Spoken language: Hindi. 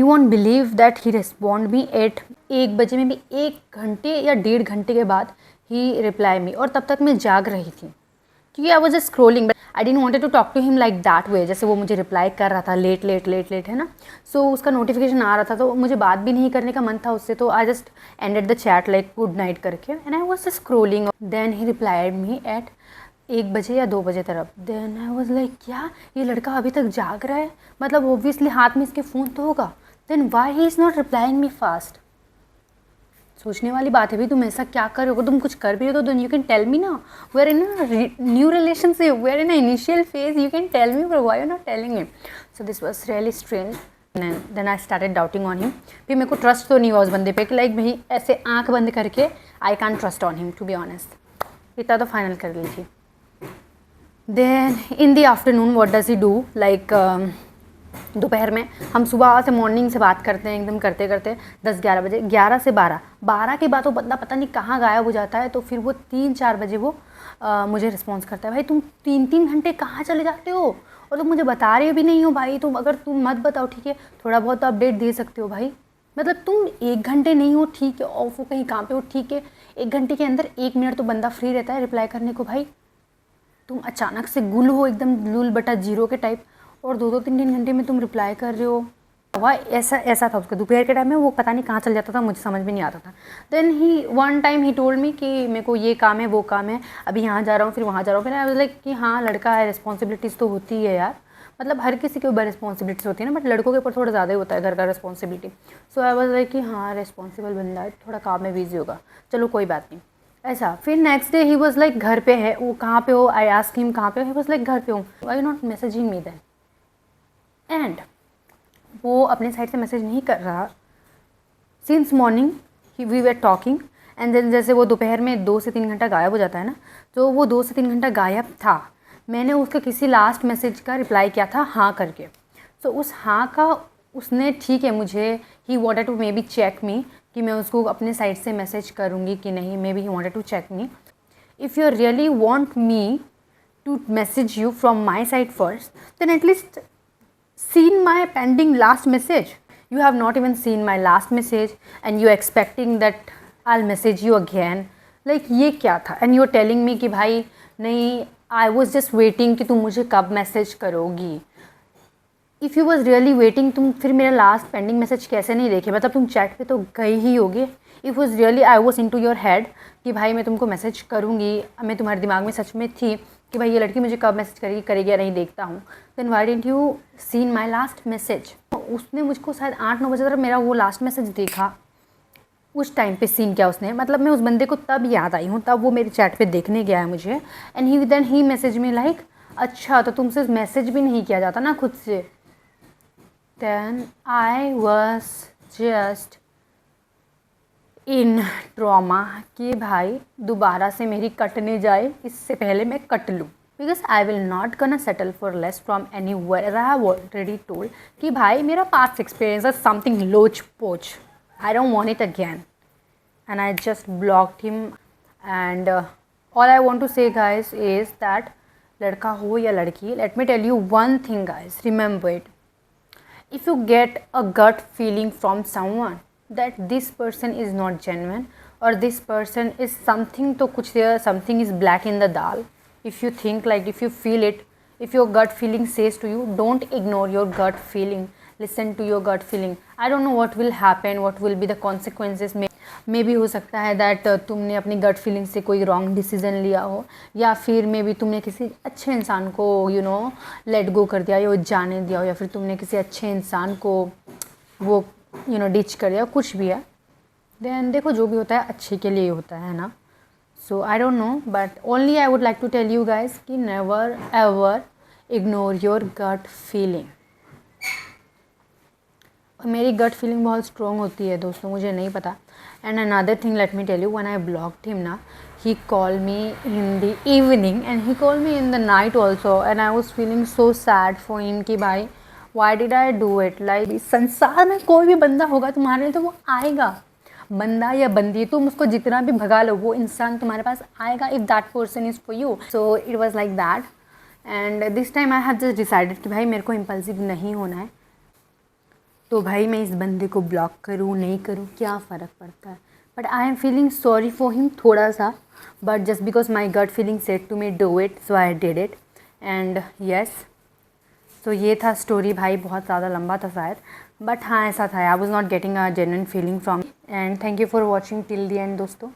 You won't believe that he respond me at 1 बजे में भी 1 घंटे या 1.5 घंटे के बाद ही रिप्लाई मी, और तब तक मैं जाग रही थी क्योंकि I was just scrolling, but I didn't wanted to talk to him like that way, जैसे वो मुझे रिप्लाई कर रहा था लेट है ना, सो उसका नोटिफिकेशन आ रहा था तो मुझे बात भी नहीं करने का मन था उससे, तो I just ended the chat like good night करके, and I was just scrolling, then he replied me at 1 बजे या 2 बजे तरफ। देन आई वॉज लाइक क्या ये लड़का अभी तक जाग रहा है, मतलब ऑब्वियसली हाथ में इसके फ़ोन तो होगा, then why he is not replying me fast. सोचने वाली बात है भाई, तुम ऐसा क्या कर रहे हो, तुम कुछ कर भी हो तो यू कैन टेल मी ना, we are in new relationship, we are in initial phase, you can tell me, but why you not telling me. So this was really strange, then I started doubting on him. फिर मेरे को ट्रस्ट तो नहीं हुआ उस बंदे पे कि लाइक भाई ऐसे आंख बंद करके I can trust on him, to be honest, इतना तो फाइनल कर लीजिए। Then in the afternoon what does he do, like दोपहर में हम सुबह से मॉर्निंग से बात करते हैं एकदम करते करते 10-11 बजे, 11 से 12 के बाद वो बंदा पता नहीं कहाँ गायब हो जाता है, तो फिर वो 3-4 बजे वो मुझे रिस्पॉन्स करता है, भाई तुम 3-3 घंटे कहाँ चले जाते हो और तुम मुझे बता रहे भी नहीं हो भाई, तुम अगर तुम मत बताओ ठीक है, थोड़ा बहुत तो अपडेट दे सकते हो भाई, मतलब तुम 1 घंटे नहीं हो ठीक है, ऑफ हो कहीं काम पे हो ठीक है, 1 घंटे के अंदर 1 मिनट तो बंदा फ्री रहता है रिप्लाई करने को, भाई तुम अचानक से गुल हो एकदम लूल बटा जीरो के टाइप, और 2-2 3-3 घंटे में तुम रिप्लाई कर रहे हो। वह ऐसा था उसका, दोपहर के टाइम में वो पता नहीं कहाँ चल जाता था, मुझे समझ में नहीं आता था। Then he one time he told me कि मेरे को ये काम है वो काम है, अभी यहाँ जा रहा हूँ फिर वहाँ जा रहा हूँ, फिर आई वाज लाइक कि हाँ लड़का है, रिस्पॉन्सिबिलिटीज़ तो होती है यार, मतलब हर किसी के ऊपर रिस्पॉन्सिबिलिटीज़ होती है ना, बट लड़कों के ऊपर थोड़ा ज़्यादा ही होता है घर का responsibility. So I was like कि हाँ रिस्पॉन्सिबल बंदा है, थोड़ा काम में बिजी होगा, चलो कोई बात नहीं ऐसा। फिर next day he was like घर पे है, वो कहाँ पे हो, आई आस्क्ड हिम कहाँ पे हो, ही वाज लाइक घर पे हूँ, why you not messaging me then, and वो अपने साइड से मैसेज नहीं कर रहा since morning, we were talking, and then जैसे वो दोपहर में 2 से 3 घंटा गायब हो जाता है ना, तो वो 2 से 3 घंटा गायब था, मैंने उसके किसी लास्ट मैसेज का रिप्लाई किया था हाँ करके, सो उस हाँ का उसने ठीक है मुझे, he wanted to maybe check me कि मैं उसको अपने साइड से मैसेज करूँगी कि नहीं, maybe he wanted to check me, if you really want me to message you from my side first, then at least seen my pending last message. You have not even seen my last message and you expecting that I'll message you again. Like ये क्या था, and you're telling me कि भाई नहीं, I was just waiting कि तुम मुझे कब मैसेज करोगी। If you was really waiting, तुम फिर मेरा लास्ट पेंडिंग मैसेज कैसे नहीं देखे, मतलब तुम चैट पे तो गई ही होगी। If was really I was into your head कि भाई मैं तुमको मैसेज करूँगी, मैं तुम्हारे दिमाग में सच में थी कि भाई ये लड़की मुझे कब मैसेज करेगी या नहीं देखता हूँ, then why didn't you seen my last message. उसने मुझको शायद 8-9 बजे तक मेरा वो लास्ट मैसेज देखा, उस टाइम पे सीन किया उसने, मतलब मैं उस बंदे को तब याद आई हूँ, तब वो मेरे चैट पे देखने गया है मुझे, and he then he message में लाइक अच्छा तो तुमसे मैसेज भी नहीं किया जाता ना खुद से। Then I was just in trauma कि भाई दोबारा से मेरी कटने जाए, इससे पहले मैं कट लूँ, because I will not gonna settle for less from anywhere, as I have already told कि भाई मेरा पास्ट एक्सपीरियंस इज समथिंग लोच पोच, I don't want it again, and I just blocked him. And all I want to say guys is that लड़का हो या लड़की, let me tell you one thing guys, remember it, if you get a gut feeling from someone that this person is not genuine or this person is something, तो कुछ there something is black in the dal, if you think like, if you feel it, if your gut feeling says to you, don't ignore your gut feeling, listen to your gut feeling. I don't know what will happen, what will be the consequences, मे भी हो सकता है दैट तुमने अपनी गट फीलिंग से कोई रॉन्ग डिसीजन लिया हो, या फिर मे बी तुमने किसी अच्छे इंसान को यू नो लेट गो कर दिया या जाने दिया हो, या फिर तुमने किसी अच्छे इंसान को वो यू नो डिच कर दिया, कुछ भी है। देन देखो जो भी होता है अच्छे के लिए होता है ना, so I don't know, but only I would like to tell you guys कि never ever ignore your gut feeling. मेरी गट फीलिंग बहुत स्ट्रॉन्ग होती है दोस्तों, मुझे नहीं पता। And another thing let me tell you, when I blocked him ना, he call me in the evening and he call me in the night also, and I was feeling so sad for him कि भाई why did I do it. Like संसार में कोई भी बंदा होगा तुम्हारे लिए तो वो आएगा, बंदा या बंदी, तुम उसको जितना भी भगा लो वो इंसान तुम्हारे पास आएगा, if that person is for you. So it was like that, and this time I have just decided कि भाई मेरे को इम्पल्सिव नहीं होना है, तो भाई मैं इस बंदे को ब्लॉक करूँ नहीं करूँ क्या फ़र्क पड़ता है, but I am feeling sorry for him थोड़ा सा, but just because my gut feeling said to me do it, so I did it and yes. तो ये था स्टोरी भाई, बहुत ज़्यादा लंबा था शायद, बट हाँ ऐसा था, I was not getting a genuine feeling from. And thank you for watching till the and दोस्तों।